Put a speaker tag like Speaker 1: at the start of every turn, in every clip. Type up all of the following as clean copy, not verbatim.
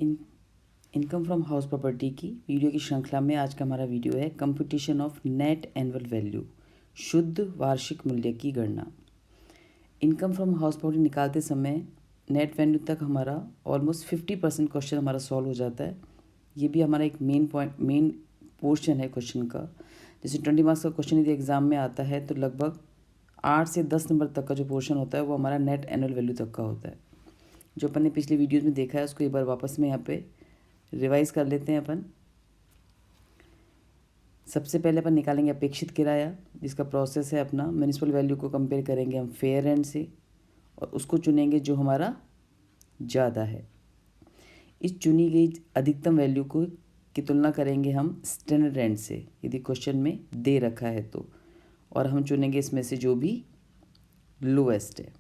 Speaker 1: In income from house property की video की श्रृंखला में आज का हमारा वीडियो है computation of net annual value, शुद्ध वार्षिक मूल्य की गणना। इनकम फ्रॉम हाउस प्रॉपर्टी निकालते समय नेट वैल्यू तक हमारा ऑलमोस्ट 50% क्वेश्चन हमारा सॉल्व हो जाता है। ये भी हमारा एक मेन पोर्शन है क्वेश्चन का। जैसे 20 मार्क्स का क्वेश्चन यदि एग्ज़ाम में आता है तो लगभग 8 से 10 नंबर तक का जो पोर्शन होता है वो हमारा नेट एनुअल वैल्यू तक का होता है। जो अपन ने पिछले वीडियोज़ में देखा है उसको एक बार वापस में यहाँ पे रिवाइज कर लेते हैं अपन। सबसे पहले अपन निकालेंगे अपेक्षित किराया, जिसका प्रोसेस है अपना म्यूनिसिपल वैल्यू को कंपेयर करेंगे हम फेयर रेंट से और उसको चुनेंगे जो हमारा ज़्यादा है। इस चुनी गई अधिकतम वैल्यू को की तुलना करेंगे हम स्टैंडर्ड रेंट से यदि क्वेश्चन में दे रखा है तो, और हम चुनेंगे इसमें से जो भी लोएस्ट है।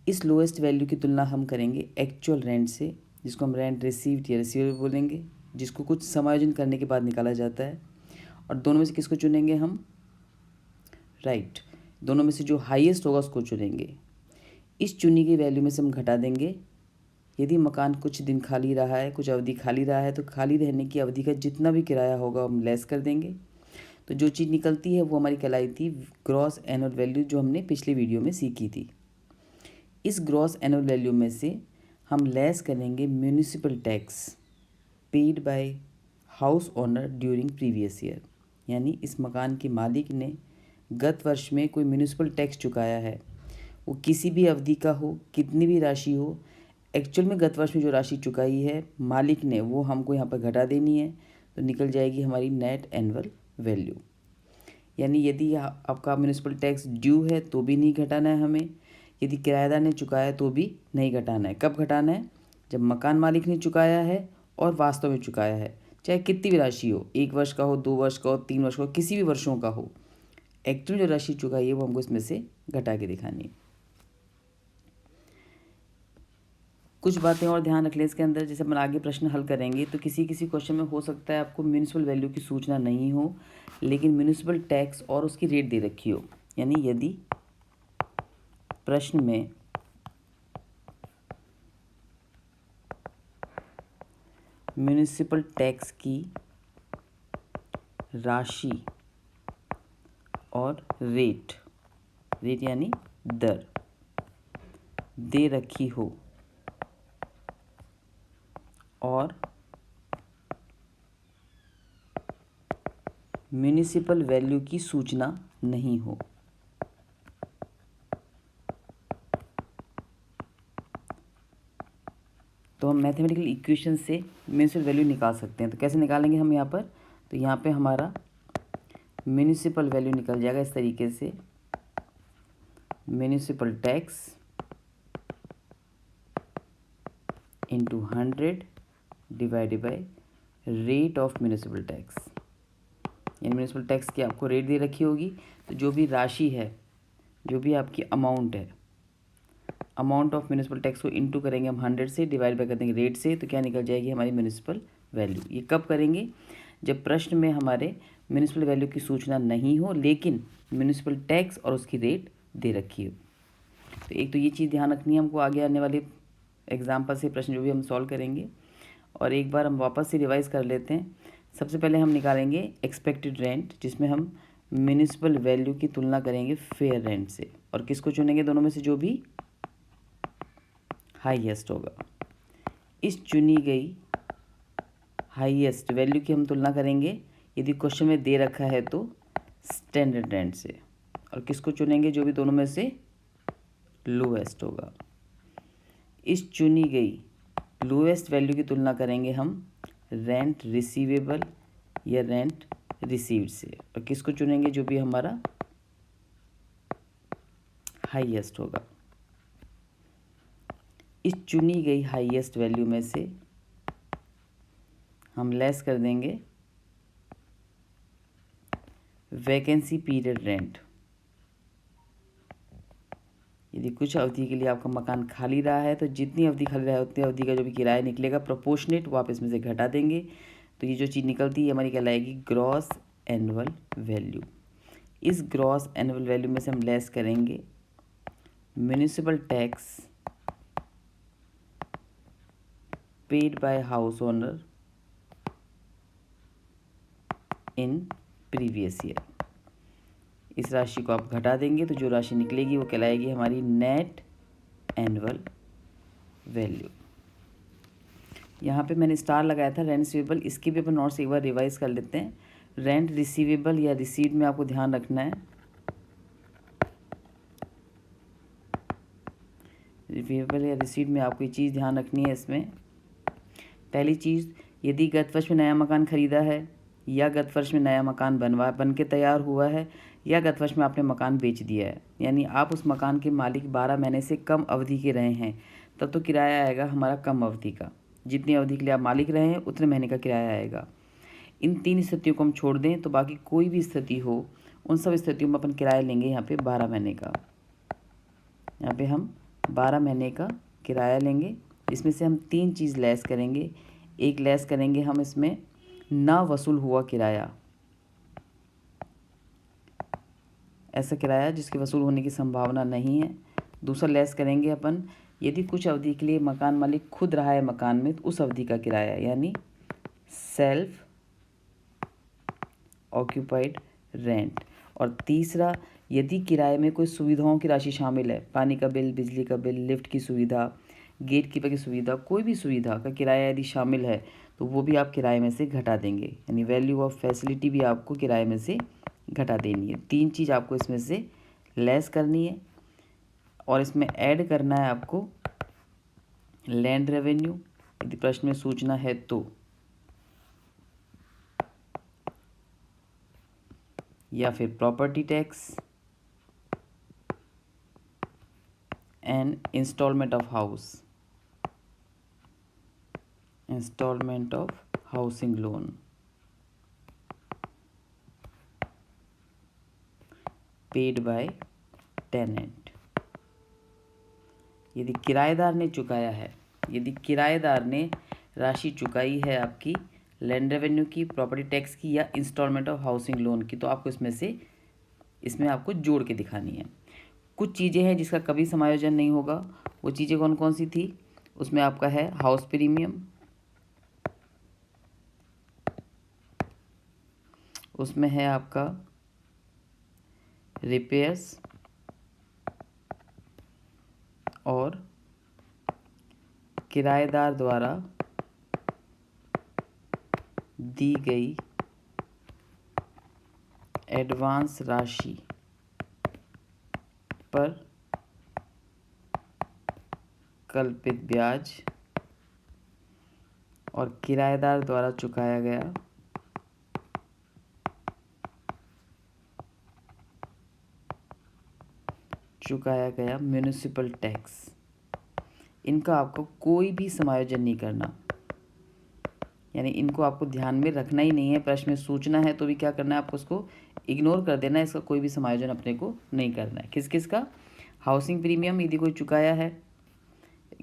Speaker 1: इस लोएस्ट वैल्यू की तुलना हम करेंगे एक्चुअल रेंट से, जिसको हम रेंट रिसीव्ड या रिसीवेबल बोलेंगे, जिसको कुछ समायोजन करने के बाद निकाला जाता है। और दोनों में से किसको चुनेंगे हम? राइट, दोनों में से जो हाईएस्ट होगा उसको चुनेंगे। इस चुनी गई वैल्यू में से हम घटा देंगे यदि मकान कुछ दिन खाली रहा है, कुछ अवधि खाली रहा है, तो खाली रहने की अवधि का जितना भी किराया होगा हम लेस कर देंगे। तो जो चीज़ निकलती है वो हमारी कहलाई थी ग्रॉस एनुअल वैल्यू, जो हमने पिछली वीडियो में सीखी थी। इस ग्रॉस एनुअल वैल्यू में से हम लेस करेंगे municipal tax paid by house owner during previous year, यानी इस मकान के मालिक ने गत वर्ष में कोई म्यूनिसिपल टैक्स चुकाया है, वो किसी भी अवधि का हो, कितनी भी राशि हो। एक्चुअल में गत वर्ष में जो राशि चुकाई है मालिक ने वो हमको यहाँ पर घटा देनी है, तो निकल जाएगी हमारी नेट एनुअल वैल्यू। यानी यदि आपका म्यूनिसिपल टैक्स ड्यू है तो भी नहीं घटाना है हमें, यदि किराएदार ने चुकाया है तो भी नहीं घटाना है। कब घटाना है? जब मकान मालिक ने चुकाया है और वास्तव में चुकाया है, चाहे कितनी भी राशि हो, 1 वर्ष का हो, 2 वर्ष का हो, 3 वर्ष का हो, किसी भी वर्षों का हो, एक्चुअल जो राशि चुकाई है वो हमको इसमें से घटा के दिखानी है। कुछ बातें और ध्यान रख लें इसके अंदर। जैसे अपन आगे प्रश्न हल करेंगे तो किसी किसी क्वेश्चन में हो सकता है आपको म्यूनिसिपल वैल्यू की सूचना नहीं हो, लेकिन म्यूनिसिपल टैक्स और उसकी रेट दे रखी हो। यानी यदि प्रश्न में म्यूनिसिपल टैक्स की राशि और रेट यानी दर दे रखी हो और म्यूनिसिपल वैल्यू की सूचना नहीं हो, तो हम मैथमेटिकल इक्वेशन से म्यूनिसिपल वैल्यू निकाल सकते हैं। तो कैसे निकालेंगे हम यहाँ पर? तो यहाँ पे हमारा म्यूनिसिपल वैल्यू निकल जाएगा इस तरीके से, municipal tax into 100 divided by rate of municipal tax. यानी म्यूनिसिपल टैक्स की आपको रेट दे रखी होगी, तो जो भी राशि है, जो भी आपकी अमाउंट है, अमाउंट ऑफ म्यूनिसिपल टैक्स को इंटू करेंगे हम 100 से, डिवाइड बाय कर देंगे रेट से, तो क्या निकल जाएगी हमारी म्यूनिसिपल वैल्यू। ये कब करेंगे? जब प्रश्न में हमारे म्यूनिसिपल वैल्यू की सूचना नहीं हो, लेकिन म्यूनिसिपल टैक्स और उसकी रेट दे रखी हो। तो एक तो ये चीज़ ध्यान रखनी है हमको आगे आने वाले एग्जाम्पल से, प्रश्न जो भी हम सॉल्व करेंगे। और एक बार हम वापस से रिवाइज कर लेते हैं। सबसे पहले हम निकालेंगे एक्सपेक्टेड रेंट, जिसमें हम म्यूनिसिपल वैल्यू की तुलना करेंगे फेयर रेंट से, और किसको चुनेंगे? दोनों में से जो भी हाईएस्ट होगा। इस चुनी गई हाईएस्ट वैल्यू की हम तुलना करेंगे यदि क्वेश्चन में दे रखा है तो स्टैंडर्ड रेंट से, और किसको चुनेंगे? जो भी दोनों में से लोएस्ट होगा। इस चुनी गई लोएस्ट वैल्यू की तुलना करेंगे हम रेंट रिसीवेबल या रेंट रिसीव्ड से, और किसको चुनेंगे? जो भी हमारा हाईएस्ट होगा। इस चुनी गई हाईएस्ट वैल्यू में से हम लेस कर देंगे वैकेंसी पीरियड रेंट। यदि कुछ अवधि के लिए आपका मकान खाली रहा है तो जितनी अवधि खाली रहा है उतनी अवधि का जो भी किराया निकलेगा प्रोपोर्शनेट, वो आप इसमें से घटा देंगे। तो ये जो चीज़ निकलती है हमारी कहलाएगी ग्रॉस एनुअल वैल्यू। इस ग्रॉस एनुअल वैल्यू में से हम लेस करेंगे municipal tax paid by house owner in previous year. इस राशि को आप घटा देंगे तो जो राशि निकलेगी वो कहलाएगी हमारी नेट एनुअल वैल्यू। यहाँ पे मैंने स्टार लगाया था रेंट रिसीवेबल, इसके भी अपन नोट्स एक बार रिवाइज कर लेते हैं। रेंट रिसीवेबल या रिसीट में आपको ध्यान रखना है, रिसीवेबल या रिसीट में आपको ये चीज़ ध्यान रखनी है। इसमें पहली चीज़, यदि गत वर्ष में नया मकान खरीदा है या गत वर्ष में नया मकान बन के तैयार हुआ है या गत वर्ष में आपने मकान बेच दिया है, यानी आप उस मकान के मालिक 12 महीने से कम अवधि के रहे हैं, तब तो किराया आएगा हमारा कम अवधि का। जितनी अवधि के लिए आप मालिक रहे हैं उतने महीने का किराया आएगा। इन 3 स्थितियों को हम छोड़ दें तो बाकी कोई भी स्थिति हो, उन सब स्थितियों में अपन किराया लेंगे यहाँ पे 12 महीने का। यहाँ पे हम 12 महीने का किराया लेंगे। इसमें से हम 3 चीज़ लेस करेंगे। एक लेस करेंगे हम इसमें ना वसूल हुआ किराया, ऐसा किराया जिसके वसूल होने की संभावना नहीं है। दूसरा लेस करेंगे अपन यदि कुछ अवधि के लिए मकान मालिक खुद रहा है मकान में तो उस अवधि का किराया, यानी सेल्फ ऑक्यूपाइड रेंट। और तीसरा, यदि किराए में कोई सुविधाओं की राशि शामिल है, पानी का बिल, बिजली का बिल, लिफ्ट की सुविधा, गेट कीपर की सुविधा, कोई भी सुविधा का किराया यदि शामिल है तो वो भी आप किराए में से घटा देंगे, यानी वैल्यू ऑफ फैसिलिटी भी आपको किराए में से घटा देनी है। 3 चीज़ आपको इसमें से लेस करनी है और इसमें ऐड करना है आपको लैंड रेवेन्यू, यदि प्रश्न में सूचना है तो, या फिर property tax and installment of housing loan paid by tenant. यदि किराएदार ने चुकाया है, यदि किराएदार ने राशि चुकाई है आपकी लैंड रेवेन्यू की, प्रॉपर्टी टैक्स की या इंस्टॉलमेंट ऑफ हाउसिंग लोन की, तो आपको इसमें आपको जोड़ के दिखानी है। कुछ चीज़ें हैं जिसका कभी समायोजन नहीं होगा। वो चीज़ें कौन कौन सी थी? उसमें आपका है हाउस प्रीमियम, उसमें है आपका रिपेयर्स और किराएदार द्वारा दी गई एडवांस राशि पर कल्पित ब्याज और किराएदार द्वारा चुकाया गया म्युनिसिपल टैक्स। इनका आपको कोई भी समायोजन नहीं करना, यानी इनको आपको ध्यान में रखना ही नहीं है। प्रश्न में सूचना है तो भी क्या करना है, आपको उसको इग्नोर कर देना है। इसका कोई भी समायोजन अपने को नहीं करना है। किस किस का? हाउसिंग प्रीमियम यदि कोई चुकाया है,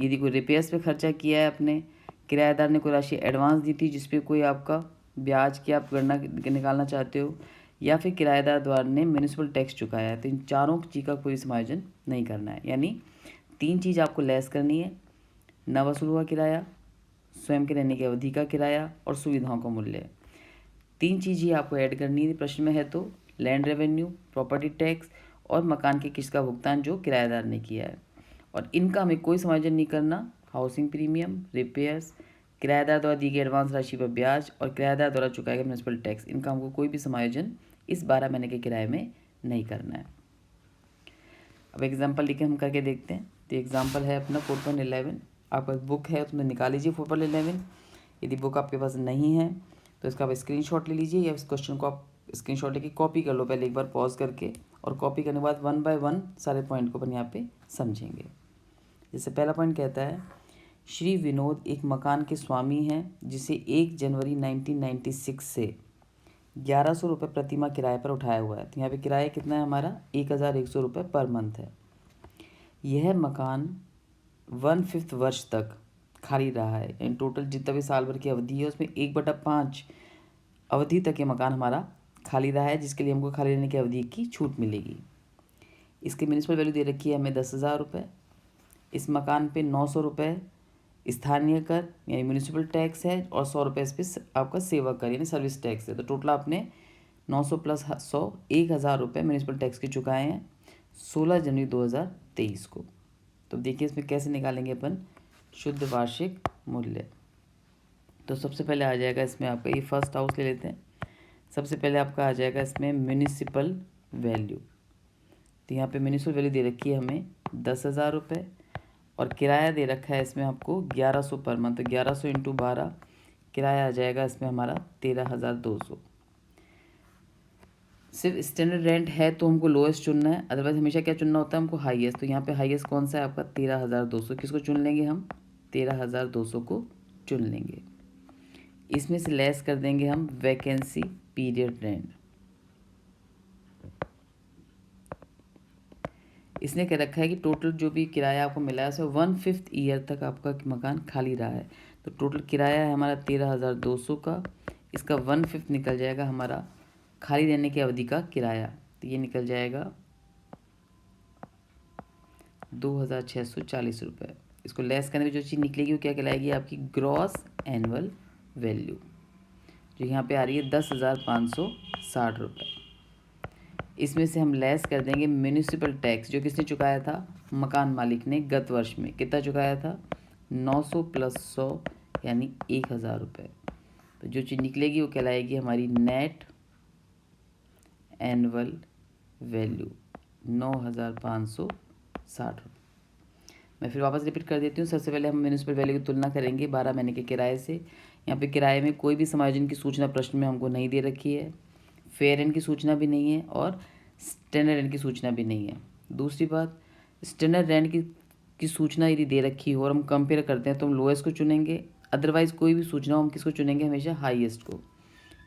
Speaker 1: यदि कोई रिपेयर्स पे खर्चा किया है अपने, किराएदार ने कोई राशि एडवांस दी थी जिस पे कोई आपका ब्याज की आप गणना निकालना चाहते हो, या फिर किराएदार द्वारा ने म्यूनिसिपल टैक्स चुकाया है, तो इन चारों चीज़ का कोई समायोजन नहीं करना है। यानी 3 चीज़ आपको लेस करनी है, न वसूल हुआ किराया, स्वयं के रहने की अवधि का किराया और सुविधाओं का मूल्य। 3 चीज़ ही आपको ऐड करनी है। प्रश्न में है तो लैंड रेवेन्यू, प्रॉपर्टी टैक्स और मकान की किस्त का भुगतान जो किराएदार ने किया है, और इनका हमें कोई समायोजन नहीं करना। हाउसिंग प्रीमियम, रिपेयर्स, किराएदार द्वारा दी गई एडवांस राशि पर ब्याज और किराएदार द्वारा चुकाया गया म्यूनिसिपल टैक्स, इनका हमको कोई भी समायोजन इस 12 महीने के किराए में नहीं करना है। अब एग्जाम्पल लिखे हम करके देखते हैं। तो एग्जाम्पल है अपना 4.11। आपका बुक है उसमें निकाल लीजिए 4.11। यदि बुक आपके पास नहीं है तो इसका आप स्क्रीनशॉट ले लीजिए, या इस क्वेश्चन को आप स्क्रीनशॉट लेके कॉपी कर लो पहले एक बार पॉज करके, और कॉपी करने के बाद 1 बाय 1 सारे पॉइंट को अपन यहाँ पे समझेंगे। जैसे पहला पॉइंट कहता है, श्री विनोद एक मकान के स्वामी हैं जिसे 1 जनवरी 1996 से 1100 रुपये प्रतिमाह किराए पर उठाया हुआ है। तो यहाँ पे किराया कितना है हमारा? 1100 रुपये पर मंथ है। यह मकान 1/5 वर्ष तक खाली रहा है, इन टोटल जितना भी साल भर की अवधि है उसमें 1/5 अवधि तक ये मकान हमारा खाली रहा है, जिसके लिए हमको खाली रहने की अवधि की छूट मिलेगी। इसकी म्यूनिसिपल वैल्यू दे रखी है हमें 10,000 रुपये। इस मकान पे 900 रुपये स्थानीय कर यानी म्यूनिसिपल टैक्स है, और 100 रुपये इस पर आपका सेवा कर यानी सर्विस टैक्स है। तो टोटल आपने 900 प्लस 100 1000 रुपये म्यूनिसिपल टैक्स के चुकाए हैं 16 जनवरी 2023 को। तो देखिए इसमें कैसे निकालेंगे अपन शुद्ध वार्षिक मूल्य। तो सबसे पहले आ जाएगा इसमें आपका, ये फर्स्ट हाउस ले लेते हैं। सबसे पहले आपका आ जाएगा इसमें म्यूनिसिपल वैल्यू। तो यहाँ पे म्यूनिसिपल वैल्यू दे रखी है हमें 10,000 रुपये, और किराया दे रखा है इसमें आपको 1100 पर मंथ। तो 1100 इंटू 12 किराया आ जाएगा इसमें हमारा 13,200। सिर्फ स्टैंडर्ड रेंट है तो हमको लोएस्ट चुनना है, अदरवाइज हमेशा क्या चुनना होता है हमको हाईएस्ट। तो यहाँ पे हाईएस्ट कौन सा है आपका 13,200। किसको चुन लेंगे हम 13,200 को चुन लेंगे। इसमें से लेस कर देंगे हम वैकेंसी पीरियड रेंट। इसने कह रखा है कि टोटल जो भी किराया आपको मिला है उसे 1/5 ईयर तक आपका मकान खाली रहा है। तो टोटल किराया है हमारा 13,200 का, इसका 1/5 निकल जाएगा हमारा खाली रहने की अवधि का किराया। तो ये निकल जाएगा 2,640 रुपये। इसको लेस करने में जो चीज़ निकलेगी वो क्या कहलाएगी आपकी ग्रॉस एनुअल वैल्यू, जो यहाँ पे आ रही है 10,560 रुपये। इसमें से हम लेस कर देंगे म्यूनिसिपल टैक्स, जो किसने चुकाया था मकान मालिक ने गत वर्ष में। कितना चुकाया था 900 प्लस 100 यानी 1,000 रुपये। तो जो चीज़ निकलेगी वो कहलाएगी हमारी नेट एनुअल वैल्यू 9,560 रुपये। मैं फिर वापस रिपीट कर देती हूँ। सबसे पहले हम म्यूनिसिपल वैल्यू की तुलना करेंगे 12 महीने के किराए से। यहाँ पे किराए में कोई भी समायोजन की सूचना प्रश्न में हमको नहीं दे रखी है, फेयर रेंट की सूचना भी नहीं है, और स्टैंडर्ड रेंट की सूचना भी नहीं है। दूसरी बात, स्टैंडर्ड रेंट की सूचना यदि दे रखी हो और हम कंपेयर करते हैं तो हम लोएस्ट को चुनेंगे, अदरवाइज़ कोई भी सूचना हो हम किसको चुनेंगे हमेशा हाईएस्ट को।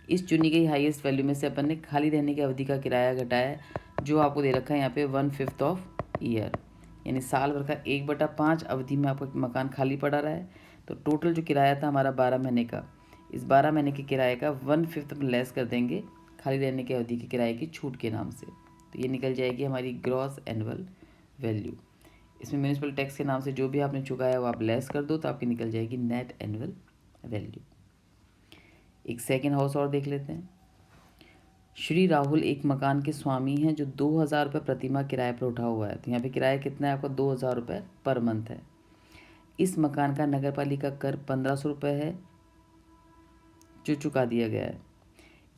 Speaker 1: इस चुनी गई हाईएस्ट वैल्यू में से अपन ने खाली रहने की अवधि का किराया घटाया, जो आपको दे रखा है यहाँ पे 1/5 ऑफ ईयर, यानी साल भर का 1/5 अवधि में आपका मकान खाली पड़ा रहा है। तो टोटल जो किराया था हमारा 12 महीने का, इस 12 महीने के किराए का 1/5 अपन लेस कर देंगे खाली रहने की अवधि के किराए की छूट के नाम से। तो ये निकल जाएगी हमारी ग्रॉस एनुअल वैल्यू। इसमें म्यूनिसिपल टैक्स के नाम से जो भी आपने चुकाया वो आप लेस कर दो तो आपकी निकल जाएगी नेट एनुअल वैल्यू। एक सेकेंड हाउस और देख लेते हैं। श्री राहुल एक मकान के स्वामी हैं जो 2,000 रुपये प्रतिमाह किराए पर उठा हुआ है। तो यहाँ पे किराया कितना है आपका 2,000 रुपये पर मंथ है। इस मकान का नगर पालिका कर 1,500 रुपये है जो चुका दिया गया है।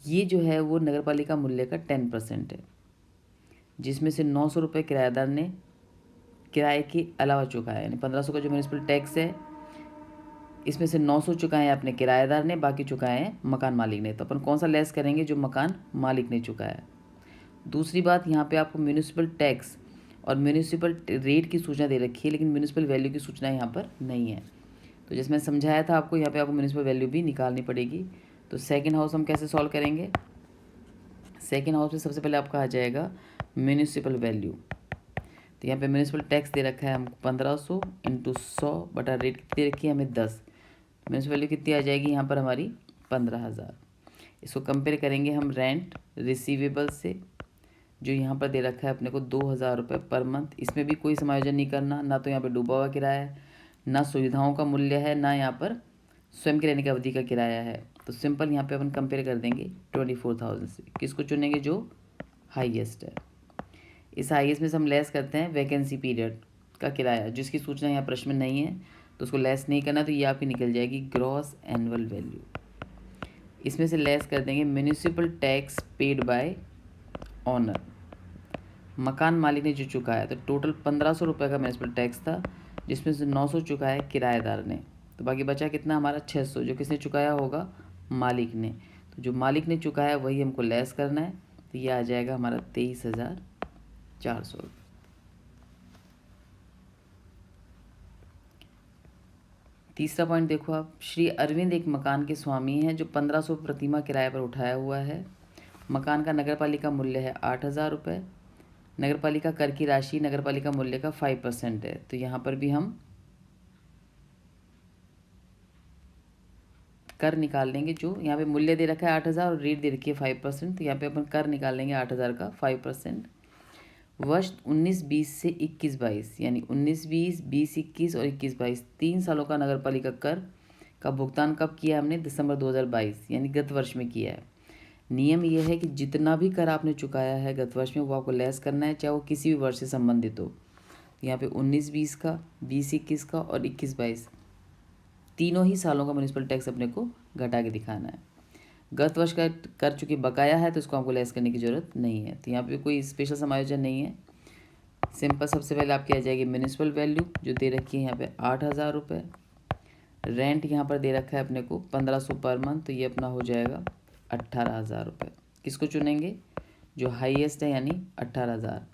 Speaker 1: ये जो है वो नगर पालिका मूल्य का 10% है, जिसमें से 900 रुपये किराएदार ने किराए के अलावा चुकाया, यानी 1,500 का जो म्यूनिसिपल टैक्स है इसमें से 900 चुकाए हैं अपने किराएदार ने, बाकी चुकाए हैं मकान मालिक ने। तो अपन कौन सा लेस करेंगे जो मकान मालिक ने चुकाया। दूसरी बात, यहाँ पे आपको म्यूनिसिपल टैक्स और म्यूनिसिपल रेट की सूचना दे रखी है, लेकिन म्यूनिसिपल वैल्यू की सूचना यहाँ पर नहीं है। तो जैसे मैं समझाया था आपको, यहाँ पे आपको म्यूनिसिपल वैल्यू भी निकालनी पड़ेगी। तो सेकेंड हाउस हम कैसे सॉल्व करेंगे। सेकेंड हाउस में सबसे पहले आपका आ जाएगा म्यूनिसिपल वैल्यू। तो यहाँ पे म्यूनिसिपल टैक्स दे रखा है हमको 1,500 इंटू 100 बटा रेट कितनी रखी है हमें 10। म्यूनिसिपल वैल्यू कितनी आ जाएगी यहाँ पर हमारी 15,000। इसको कंपेयर करेंगे हम रेंट रिसीवेबल से, जो यहाँ पर दे रखा है अपने को 2,000 रुपये पर मंथ। इसमें भी कोई समायोजन नहीं करना, ना तो यहाँ पे डूबा हुआ किराया है, ना सुविधाओं का मूल्य है, ना यहाँ पर स्वयं के रहने की अवधि का किराया है। तो सिंपल यहाँ पे अपन कंपेयर कर देंगे 24,000 से। किसको चुनेंगे जो हाईएस्ट है। इस हाईएस्ट में से हम लेस करते हैं वैकेंसी पीरियड का किराया, जिसकी सूचना यहाँ प्रश्न में नहीं है, तो उसको लेस नहीं करना। तो ये आपकी निकल जाएगी ग्रॉस एनुअल वैल्यू। इसमें से लेस कर देंगे municipal tax paid by honour, मकान मालिक ने जो चुकाया। तो टोटल 1,500 रुपये का म्यूनिसिपल टैक्स था, जिसमें से 900 चुकाया किराएदार ने। तो बाकी बचा कितना हमारा 600, जो किसने चुकाया होगा मालिक ने। तो जो मालिक ने चुकाया वही हमको लेस करना है। तो ये आ जाएगा हमारा 23,400। तीसरा पॉइंट देखो आप, श्री अरविंद एक मकान के स्वामी हैं जो 1,500 प्रतिमाह किराए पर उठाया हुआ है। मकान का नगर पालिका मूल्य है 8,000 रुपये। नगर पालिका कर की राशि नगर पालिका मूल्य का 5% है। तो यहाँ पर भी हम कर निकाल लेंगे। जो यहाँ पे मूल्य दे रखा है 8,000 और रेट दे रखी है 5%, तो यहाँ पे अपन कर निकाल लेंगे 8,000 का 5%। वर्ष 19-20 से 21-22 यानी 19-20, 20-21 और 21-22 3 सालों का नगर पालिका कर का भुगतान कब किया हमने? दिसंबर 2022 यानी गत वर्ष में किया है। नियम यह है कि जितना भी कर आपने चुकाया है गत वर्ष में वो आपको लेस करना है, चाहे वो किसी भी वर्ष से संबंधित हो। तो यहाँ पे 19-20 का, 20-21 का और 21-22 तीनों ही सालों का म्यूनिसिपल टैक्स अपने को घटा के दिखाना है। गत वर्ष का कर चुकी बकाया है तो इसको आपको लेस करने की ज़रूरत नहीं है। तो यहाँ पे कोई स्पेशल समायोजन नहीं है। सिंपल सबसे पहले आपकी आ जाएगी म्यूनिसिपल वैल्यू जो दे रखी है यहाँ पे 8,000 रुपये। रेंट यहाँ पर दे रखा है अपने को 1500 पर मंथ, तो ये अपना हो जाएगा 18,000 रुपये। किसको चुनेंगे? जो हाईएस्ट है यानी 18,000।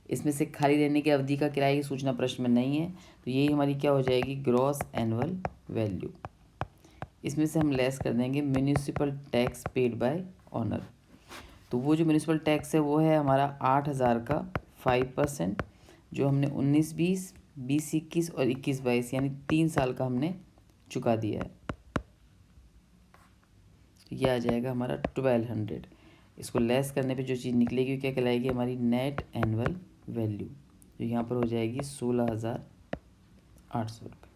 Speaker 1: इसमें से खाली रहने की अवधि का किराए की सूचना प्रश्न में नहीं है, तो यही हमारी क्या हो जाएगी? Gross annual value. इसमें से हम लेस कर देंगे municipal tax paid by honour. तो वो जो म्यूनिसिपल टैक्स है वो है हमारा 8,000 का 5%, जो हमने 19-20, 20-21 और 21-22 यानी 3 साल का हमने चुका दिया है। तो ये आ जाएगा हमारा 1200। इसको लेस करने पे जो चीज़ निकलेगी क्या कहलाएगी? हमारी नेट एनुअल वैल्यू, जो यहाँ पर हो जाएगी 16,800 रुपये।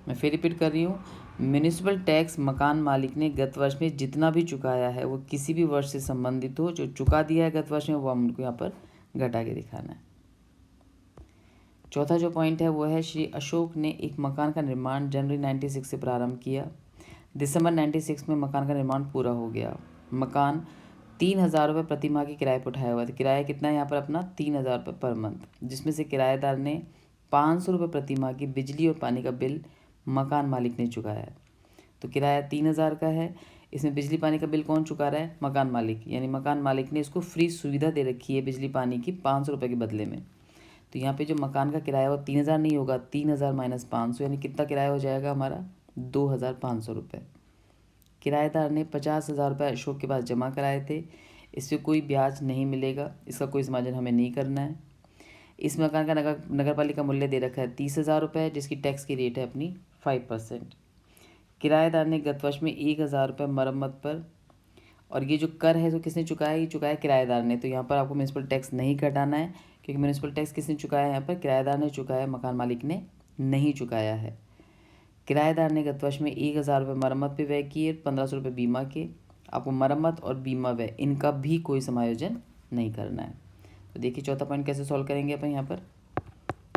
Speaker 1: मैं फिर रिपीट कर रही हूँ, म्यूनिसिपल टैक्स मकान मालिक ने गत वर्ष में जितना भी चुकाया है वो किसी भी वर्ष से संबंधित हो, जो चुका दिया है गत वर्ष में वो हमको यहाँ पर घटा के दिखाना है। चौथा जो पॉइंट है वो है, श्री अशोक ने एक मकान का निर्माण जनवरी 96 से प्रारंभ किया। दिसंबर 96 में मकान का निर्माण पूरा हो गया। मकान 3,000 रुपये प्रति माह के किराए पर उठाया हुआ था। किराया कितना है यहाँ पर अपना? 3,000 रुपये पर मंथ, जिसमें से किराएदार ने 500 रुपये प्रति माह की बिजली और पानी का बिल मकान मालिक ने चुकाया है। तो किराया 3,000 का है, इसमें बिजली पानी का बिल कौन चुका रहा है? मकान मालिक, यानी मकान मालिक ने इसको फ्री सुविधा दे रखी है बिजली पानी की 500 रुपये के बदले में। तो यहाँ पे जो मकान का किराया वो 3,000 नहीं होगा, 3,000 माइनस 500 यानी कितना किराया हो जाएगा हमारा? 2,500 रुपये। किराएदार ने 50,000 रुपये अशोक के पास जमा कराए थे। इस पर कोई ब्याज नहीं मिलेगा, इसका कोई समायोजन हमें नहीं करना है। इस मकान का नगर पालिका मूल्य दे रखा है 30,000 रुपये, जिसकी टैक्स की रेट है अपनी 5%। किराएदार ने गत वर्ष में 1,000 रुपये मरम्मत पर, और ये जो कर है तो किसने चुकाया? ये चुकाया किराएदार ने। तो यहाँ पर आपको म्यूनिसिपल टैक्स नहीं घटाना है, क्योंकि म्यूनिसिपल टैक्स किसने चुकाया है? यहाँ पर किराएदार ने चुकाया, मकान मालिक ने नहीं चुकाया है। किराएदार ने गत वर्ष में 1,000 रुपये मरम्मत पे व्यय किए, 1,500 रुपये बीमा के। आपको मरम्मत और बीमा व्यय इनका भी कोई समायोजन नहीं करना है। तो देखिए चौथा पॉइंट कैसे सॉल्व करेंगे अपन यहाँ पर।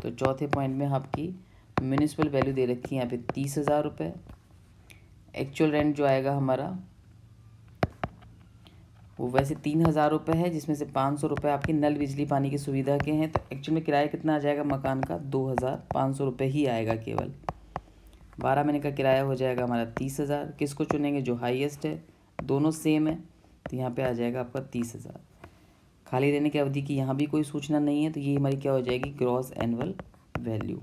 Speaker 1: तो चौथे पॉइंट में आपकी म्यूनिसिपल वैल्यू दे रखी है यहाँ पे 30,000 रुपये। एक्चुअल रेंट जो आएगा हमारा वो वैसे 3,000 रुपये है, जिसमें से 500 रुपये आपके नल बिजली पानी की सुविधा के हैं। तो एक्चुअल में किराया कितना आ जाएगा मकान का? 2,500 रुपये ही आएगा केवल। 12 महीने का किराया हो जाएगा हमारा 30,000। किसको चुनेंगे? जो हाईएस्ट है, दोनों सेम है, तो यहाँ पे आ जाएगा आपका 30,000। खाली रहने की अवधि की यहाँ भी कोई सूचना नहीं है, तो ये हमारी क्या हो जाएगी? Gross annual value.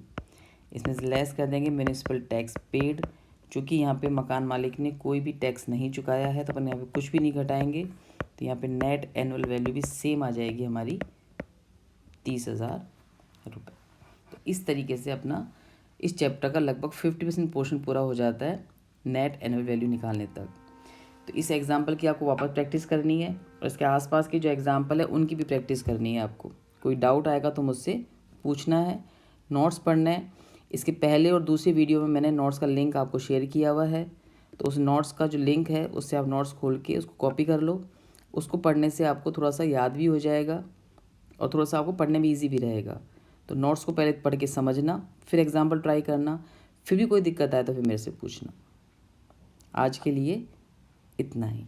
Speaker 1: इसमें से लेस कर देंगे म्यूनिसिपल टैक्स पेड, चूँकि यहाँ पे मकान मालिक ने कोई भी टैक्स नहीं चुकाया है तो अपन यहाँ पे कुछ भी नहीं घटाएंगे। तो यहाँ पे नेट एनुअल वैल्यू भी सेम आ जाएगी हमारी 30,000 रुपये। तो इस तरीके से अपना इस चैप्टर का लगभग 50% पोर्शन पूरा हो जाता है नेट एनुअल वैल्यू निकालने तक। तो इस एग्जाम्पल की आपको वापस प्रैक्टिस करनी है, और इसके आसपास के जो एग्जाम्पल है उनकी भी प्रैक्टिस करनी है आपको। कोई डाउट आएगा तो मुझसे पूछना है, नोट्स पढ़ना है। इसके पहले और दूसरे वीडियो में मैंने नोट्स का लिंक आपको शेयर किया हुआ है, तो उस नोट्स का जो लिंक है उससे आप नोट्स खोल के उसको कॉपी कर लो। उसको पढ़ने से आपको थोड़ा सा याद भी हो जाएगा और थोड़ा सा आपको पढ़ने में ईजी भी रहेगा। तो नोट्स को पहले पढ़ के समझना, फिर एग्जाम्पल ट्राई करना, फिर भी कोई दिक्कत आए तो फिर मेरे से पूछना। आज के लिए इतना ही।